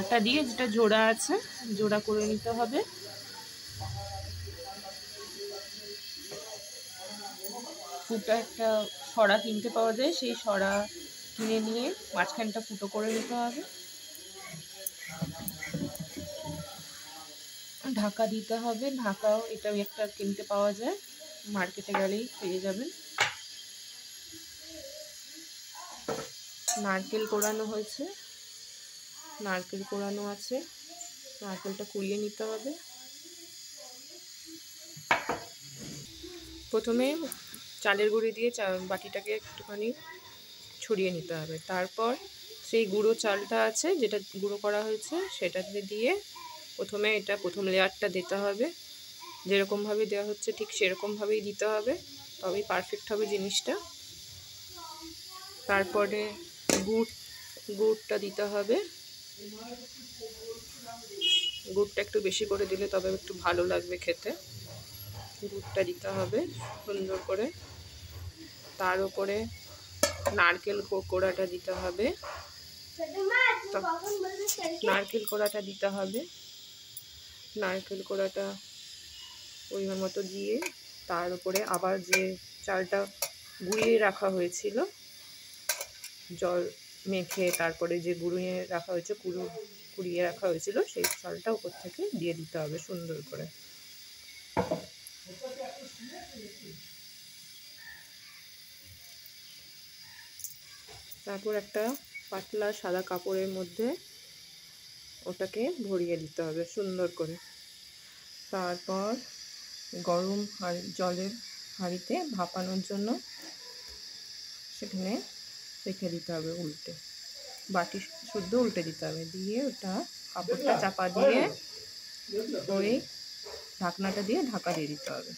আটা দিয়ে যেটা জোড়া আছে জোড়া করে নিতে হবে। ফুটা একটা সরা কিনতে পাওয়া যায়, সেই সরা কিনে নিয়ে মাঝখানটা ফুটো করে নিতে হবে। ঢাকা দিতে হবে, ঢাকাও এটাও একটা কিনতে পাওয়া যায়, মার্কেটে গেলেই পেয়ে যাবেন। নারকেল কোড়ানো হয়েছে, নারকেল কোড়ানো আছে, নারকেলটা কুড়িয়ে নিতে হবে। প্রথমে চালের গুঁড়ি দিয়ে বাটিটাকে একটুখানি ছড়িয়ে নিতে হবে। তারপর সেই গুঁড়ো চালটা আছে যেটা গুঁড়ো করা হয়েছে সেটাতে দিয়ে প্রথম লেয়ারটা দিতে হবে। যেরকমভাবে দেওয়া হচ্ছে ঠিক সেরকমভাবেই দিতে হবে, তবেই পারফেক্ট হবে জিনিসটা। তারপরে গুড়টা দিতে হবে। গুড়টা একটু বেশি করে দিলে তবে একটু ভালো লাগবে খেতে। গুড়টা দিতে হবে সুন্দর করে। তার উপরে নারকেল কোড়াটা দিতে হবে, নারকেল কোড়াটা দিতে হবে। নারকেল কোড়াটা পরিমাণ মতো দিয়ে তার উপরে আবার যে চালটা গুঁড়িয়ে রাখা হয়েছিল, জল মেখে তারপরে যে গুঁড়িয়ে রাখা হয়েছে কুড়িয়ে রাখা হয়েছিল সেই চালটা উপর থেকে দিয়ে দিতে হবে সুন্দর করে। তারপর একটা পাতলা সাদা কাপড়ের মধ্যে ওটাকে ভরিয়ে দিতে হবে সুন্দর করে। তারপর গরম জলের হাঁড়িতে ভাপানোর জন্য সেখানে রেখে দিতে হবে, উল্টে বাটি শুদ্ধ উল্টে দিতে হবে। দিয়ে ওটা কাপড়টা চাপা দিয়ে ওই ঢাকনাটা দিয়ে ঢাকা দিয়ে দিতে হবে।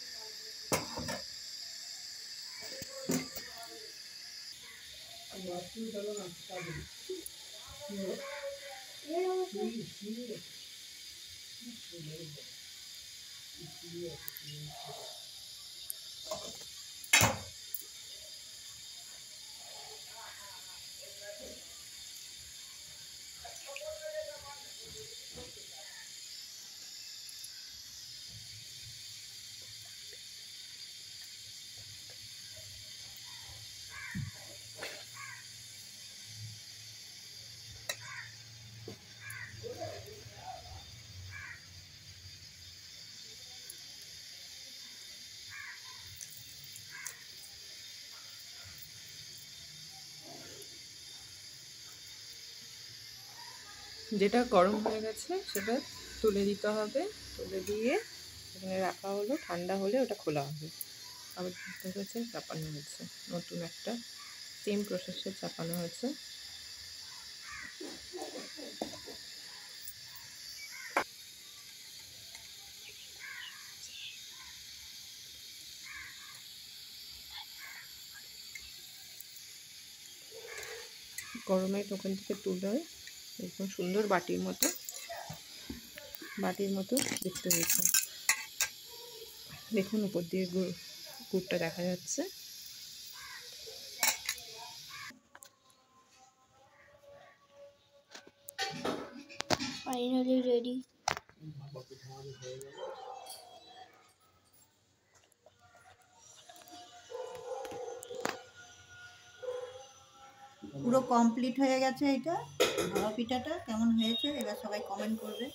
যেটা গরম হয়ে গেছে সেটা তুলে দিতে হবে। তুলে দিয়ে এখানে রাখা হলো, ঠান্ডা হলে ওটা খোলা হবে। আবার দেখা যাচ্ছে চাপানো হয়েছে, নতুন একটা সেম প্রসেসে চাপানো হয়েছে। গরমের ওখান থেকে তুলে একদম সুন্দর বাটির মতো দেখতে হয়েছে। দেখুন উপর দিয়ে গুড়টা দেখা যাচ্ছে। Finally ready. পুরো কমপ্লিট হয়ে গেছে। এটা ভাপা পিঠাটা কেমন হয়েছে এবার সবাই কমেন্ট করবে।